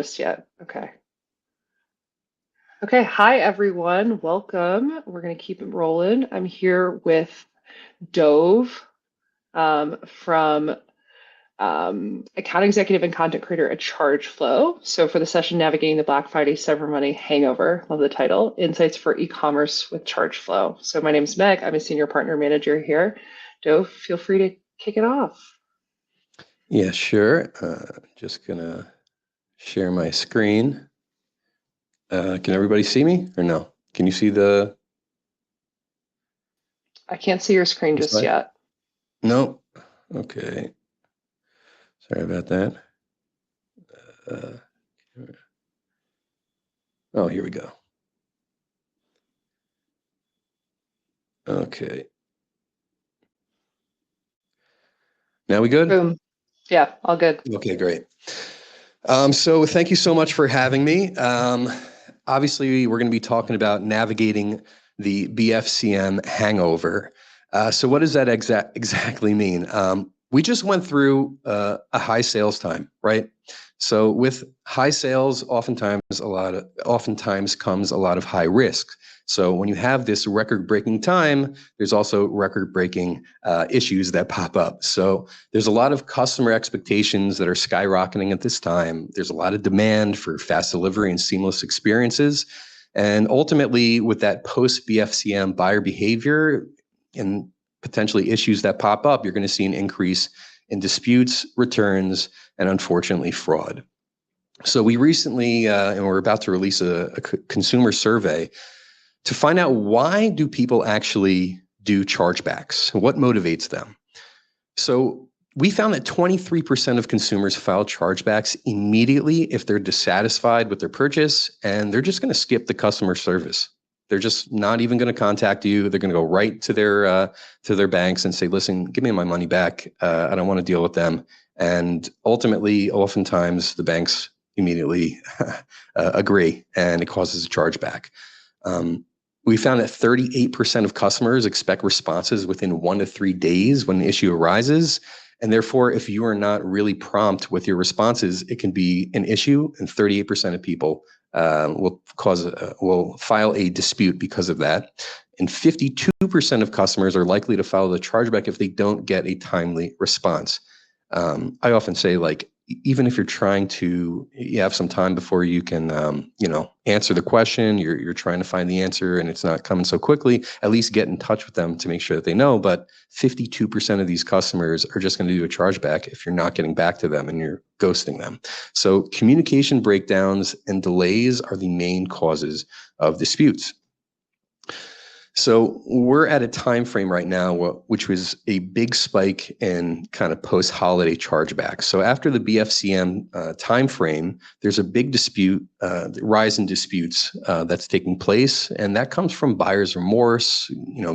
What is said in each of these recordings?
Just yet. Okay. Okay. Hi, everyone. Welcome. We're going to keep it rolling. I'm here with Dove from account executive and content creator at Chargeflow. So for the session, Navigating the Black Friday Cyber Monday Hangover, love the title, Insights for e-commerce with Chargeflow. So my name's Meg. I'm a senior partner manager here. Dove, feel free to kick it off. Yeah, sure. Just gonna share my screen. Can everybody see me or no? Can you see the I can't see your screen just slide? yet. No. Okay. Sorry about that. Uh, oh, here we go. Okay. Now we good? Boom. Yeah, all good. Okay, great. So thank you so much for having me. Obviously, we're going to be talking about navigating the BFCM hangover. So what does that exactly mean? We just went through a high sales time, right? So with high sales, oftentimes comes a lot of high risk. So when you have this record-breaking time, there's also record-breaking issues that pop up. So there's a lot of customer expectations that are skyrocketing at this time. There's a lot of demand for fast delivery and seamless experiences. And ultimately, with that post-BFCM buyer behavior and potentially issues that pop up, you're going to see an increase in disputes, returns, and unfortunately, fraud. So we recently, and we're about to release a consumer survey to find out, why do people actually do chargebacks? What motivates them? So we found that 23% of consumers file chargebacks immediately if they're dissatisfied with their purchase, and they're just going to skip the customer service. They're just not even going to contact you. They're going to go right to their banks and say, "Listen, give me my money back. I don't want to deal with them." And ultimately, oftentimes, the banks immediately agree, and it causes a chargeback. We found that 38% of customers expect responses within 1 to 3 days when an issue arises. And therefore, if you are not really prompt with your responses, it can be an issue, and 38% of people will file a dispute because of that. And 52% of customers are likely to file the chargeback if they don't get a timely response. I often say, like, even if you're trying to, you have some time before you can, answer the question, you're trying to find the answer and it's not coming so quickly, at least get in touch with them to make sure that they know. But 52% of these customers are just going to do a chargeback if you're not getting back to them and you're ghosting them. So communication breakdowns and delays are the main causes of disputes. So we're at a time frame right now, which was a big spike in kind of post-holiday chargebacks. So after the BFCM time frame, there's a big dispute, rise in disputes that's taking place, and that comes from buyer's remorse,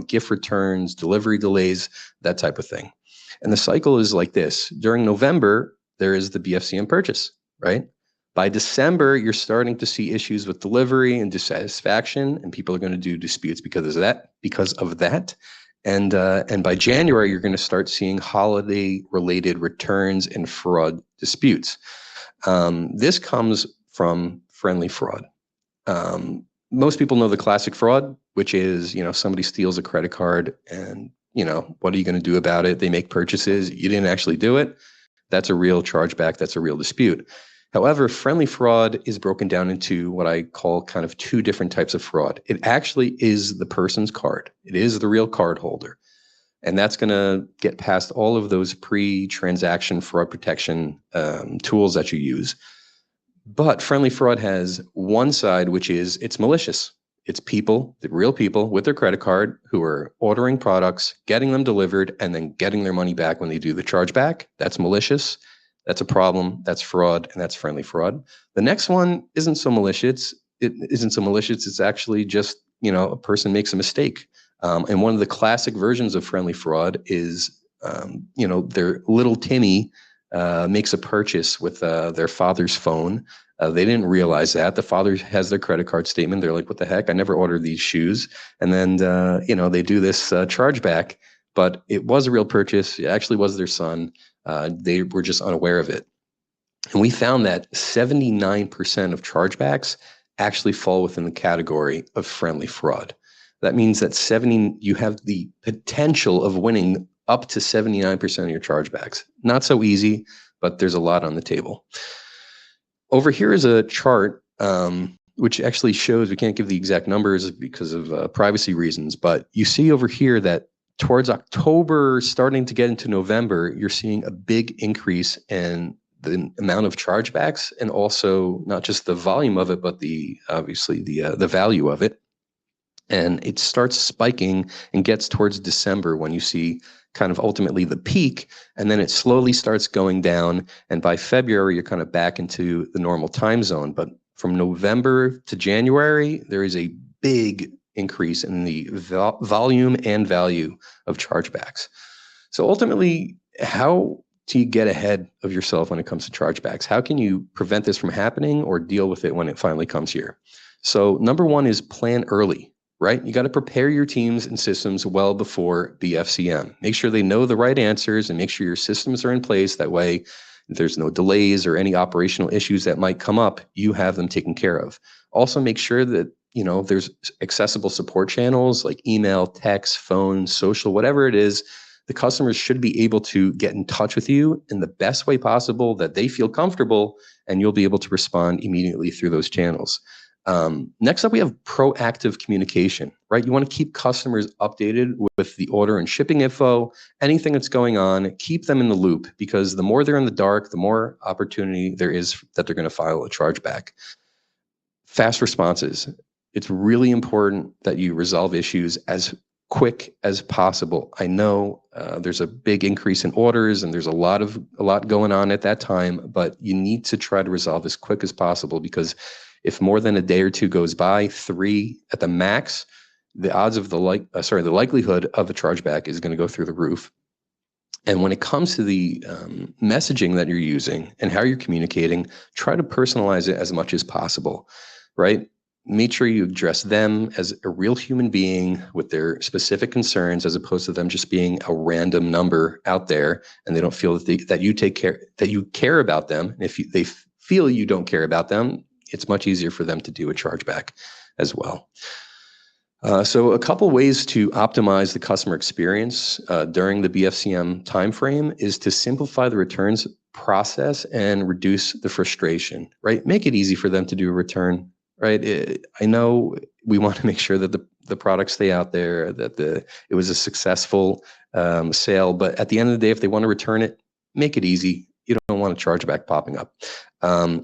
gift returns, delivery delays, that type of thing. And the cycle is like this: during November, there is the BFCM purchase, right? By December, you're starting to see issues with delivery and dissatisfaction, and people are going to do disputes because of that. And by January, you're going to start seeing holiday-related returns and fraud disputes. This comes from friendly fraud. Most people know the classic fraud, which is, somebody steals a credit card, and what are you going to do about it? They make purchases. You didn't actually do it. That's a real chargeback. That's a real dispute. However, friendly fraud is broken down into what I call kind of two different types of fraud. It actually is the person's card. It is the real card holder. And that's going to get past all of those pre-transaction fraud protection tools that you use. But friendly fraud has one side, which is it's malicious. It's people, the real people with their credit card, who are ordering products, getting them delivered, and then getting their money back when they do the chargeback. That's malicious. That's a problem. That's fraud, and that's friendly fraud. The next one isn't so malicious. It isn't so malicious. It's actually just, a person makes a mistake. And one of the classic versions of friendly fraud is, their little Timmy makes a purchase with their father's phone. They didn't realize that. The father has their credit card statement. They're like, "What the heck? I never ordered these shoes." And then, they do this chargeback, but it was a real purchase. It actually was their son. They were just unaware of it. And we found that 79% of chargebacks actually fall within the category of friendly fraud. That means that you have the potential of winning up to 79% of your chargebacks. Not so easy, but there's a lot on the table. Over here is a chart which actually shows, we can't give the exact numbers because of privacy reasons, but you see over here that towards October, starting to get into November, you're seeing a big increase in the amount of chargebacks, and also not just the volume of it, but obviously the value of it. And it starts spiking and gets towards December when you see kind of ultimately the peak, and then it slowly starts going down. And by February, you're kind of back into the normal time zone. But from November to January, there is a big increase in the volume and value of chargebacks. So ultimately, how do you get ahead of yourself when it comes to chargebacks? How can you prevent this from happening or deal with it when it finally comes here? So number one is plan early. Right? You got to prepare your teams and systems well before BFCM. Make sure they know the right answers and make sure your systems are in place. That way, if there's no delays or any operational issues that might come up, you have them taken care of. Also, make sure that there's accessible support channels like email, text, phone, social, whatever it is. The customers should be able to get in touch with you in the best way possible that they feel comfortable, and you'll be able to respond immediately through those channels. Next up, we have proactive communication, right? You want to keep customers updated with the order and shipping info, anything that's going on, keep them in the loop, because the more they're in the dark, the more opportunity there is that they're going to file a chargeback. Fast responses. It's really important that you resolve issues as quick as possible. I know there's a big increase in orders and there's a lot going on at that time, but you need to try to resolve as quick as possible, because if more than a day or two goes by, 3 at the max, the odds of the likelihood of a chargeback is going to go through the roof. And when it comes to the messaging that you're using and how you're communicating, try to personalize it as much as possible, right? Make sure you address them as a real human being with their specific concerns, as opposed to them just being a random number out there, and they don't feel that you care about them. And if they feel you don't care about them, it's much easier for them to do a chargeback as well. So a couple ways to optimize the customer experience during the BFCM timeframe is to simplify the returns process and reduce the frustration, right? Make it easy for them to do a return, right? I know we want to make sure that the products stay out there, that it was a successful sale, but at the end of the day, if they want to return it, make it easy. You don't want a chargeback popping up.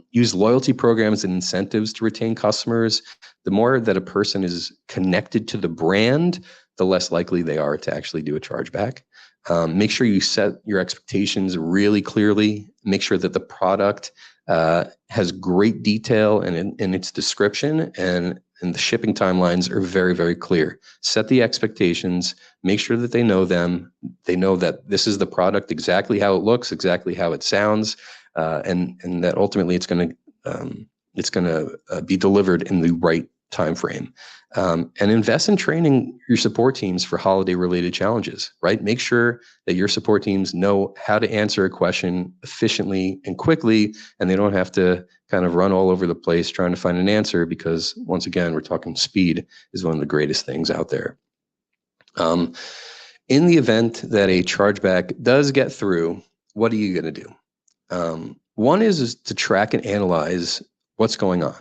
Use loyalty programs and incentives to retain customers. The more that a person is connected to the brand, the less likely they are to actually do a chargeback. Make sure you set your expectations really clearly. Make sure that the product has great detail in its description, and the shipping timelines are very, very clear. Set the expectations. Make sure that they know them. They know that this is the product, exactly how it looks, exactly how it sounds, and that ultimately it's going to be delivered in the right time frame. And invest in training your support teams for holiday-related challenges, right? Make sure that your support teams know how to answer a question efficiently and quickly, and they don't have to kind of run all over the place trying to find an answer, because once again, we're talking speed is one of the greatest things out there. In the event that a chargeback does get through, what are you going to do? One is to track and analyze what's going on,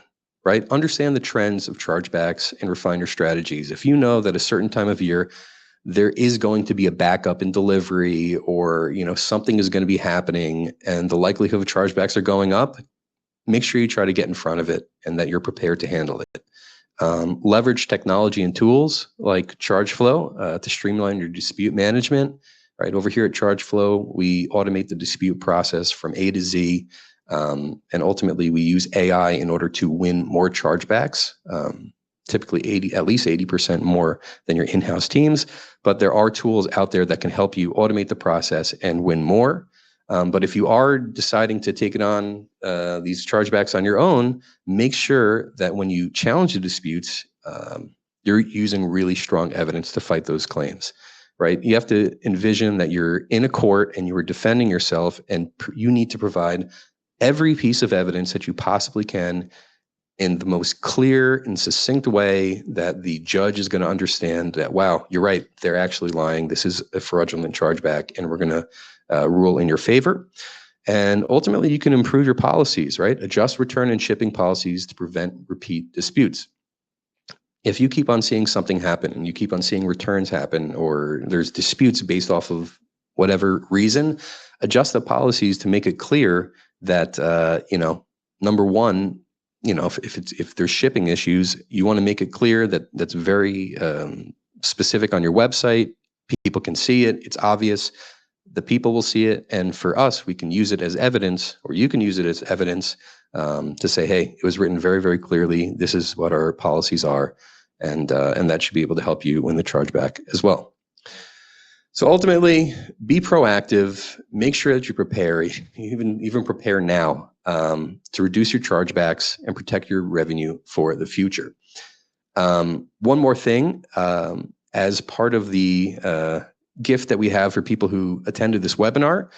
right? Understand the trends of chargebacks and refine your strategies. If you know that a certain time of year, there is going to be a backup in delivery, or something is going to be happening and the likelihood of chargebacks are going up, make sure you try to get in front of it and that you're prepared to handle it. Leverage technology and tools like Chargeflow to streamline your dispute management. Right over here at Chargeflow, we automate the dispute process from A to Z, and ultimately we use AI in order to win more chargebacks. Typically at least 80% more than your in-house teams. But there are tools out there that can help you automate the process and win more. But if you are deciding to take it on these chargebacks on your own, make sure that when you challenge the disputes, you're using really strong evidence to fight those claims, right? You have to envision that you're in a court and you are defending yourself, and you need to provide every piece of evidence that you possibly can in the most clear and succinct way that the judge is going to understand that, wow, you're right, they're actually lying. This is a fraudulent chargeback, and we're going to rule in your favor. And ultimately, you can improve your policies, right? Adjust return and shipping policies to prevent repeat disputes. If you keep on seeing something happen and you keep on seeing returns happen, or there's disputes based off of whatever reason, adjust the policies to make it clear that, number one, if there's shipping issues, you want to make it clear that that's very specific on your website. People can see it. It's obvious. The people will see it. And for us, we can use it as evidence, or you can use it as evidence to say, hey, it was written very, very clearly. This is what our policies are. And that should be able to help you win the chargeback as well. So ultimately, be proactive. Make sure that you prepare, even prepare now to reduce your chargebacks and protect your revenue for the future. One more thing, as part of the gift that we have for people who attended this webinar,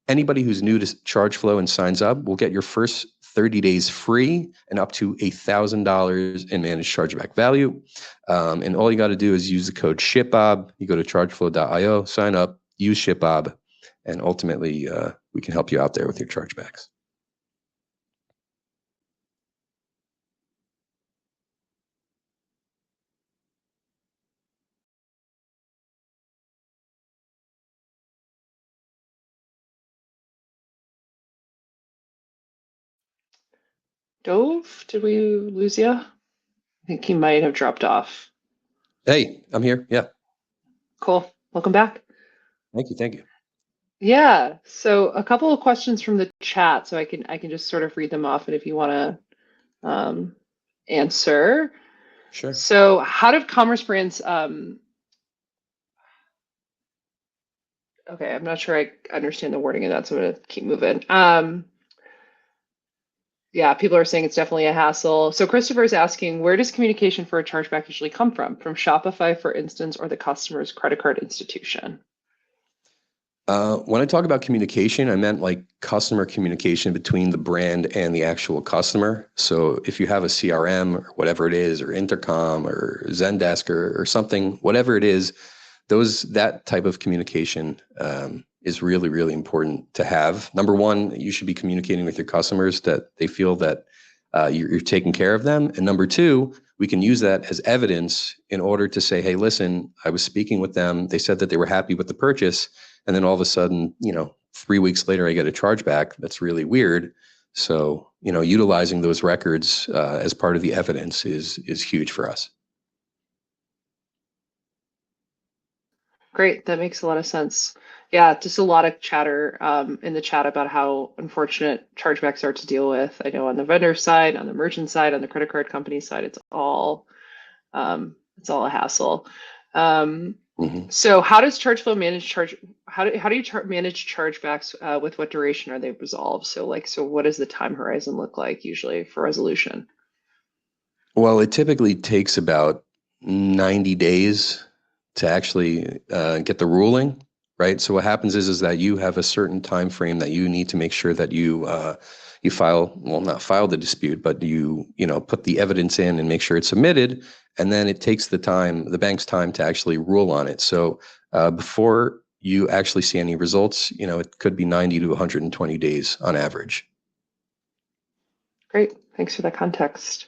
anybody who's new to Chargeflow and signs up will get your first 30 days free and up to $1,000 in managed chargeback value. And all you got to do is use the code SHIPBOB. You go to chargeflow.io, sign up, use SHIPBOB, and ultimately we can help you out there with your chargebacks. Dove, did we lose you? I think he might have dropped off. Hey, I'm here. Yeah. Cool. Welcome back. Thank you. Thank you. Yeah. So a couple of questions from the chat, so I can just sort of read them off, and if you want to answer. Sure. So how did commerce brands okay, I'm not sure I understand the wording of that, so I'm gonna keep moving. Yeah, people are saying it's definitely a hassle. So Christopher's asking, where does communication for a chargeback usually come from? From Shopify, for instance, or the customer's credit card institution? When I talk about communication, I meant like customer communication between the brand and the actual customer. So if you have a CRM or whatever it is, or Intercom or Zendesk or something, whatever it is, that type of communication is really, really important to have. Number one, you should be communicating with your customers that they feel that you're taking care of them. And number two, we can use that as evidence in order to say, hey, listen, I was speaking with them. They said that they were happy with the purchase. And then all of a sudden, 3 weeks later, I get a chargeback. That's really weird. So, utilizing those records as part of the evidence is huge for us. Great, that makes a lot of sense. Yeah, just a lot of chatter in the chat about how unfortunate chargebacks are to deal with. I know on the vendor side, on the merchant side, on the credit card company side, it's all a hassle. So how does Chargeflow manage how do you manage chargebacks with what duration are they resolved? So what does the time horizon look like usually for resolution? Well, it typically takes about 90 days to actually get the ruling, right? So what happens is that you have a certain time frame that you need to make sure that you not file the dispute, but you put the evidence in and make sure it's submitted, and then it takes the bank's time to actually rule on it. So before you actually see any results, it could be 90 to 120 days on average. Great, thanks for that context.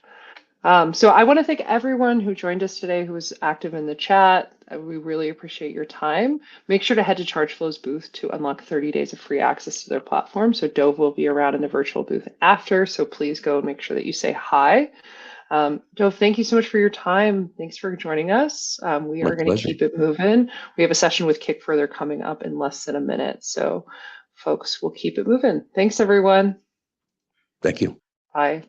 So I want to thank everyone who joined us today, who was active in the chat. We really appreciate your time. Make sure to head to Chargeflow's booth to unlock 30 days of free access to their platform. So Dove will be around in the virtual booth after, so please go and make sure that you say hi. Dove, thank you so much for your time. Thanks for joining us. We are going to keep it moving. We have a session with Kick Further coming up in less than a minute. So folks, we'll keep it moving. Thanks, everyone. Thank you. Bye.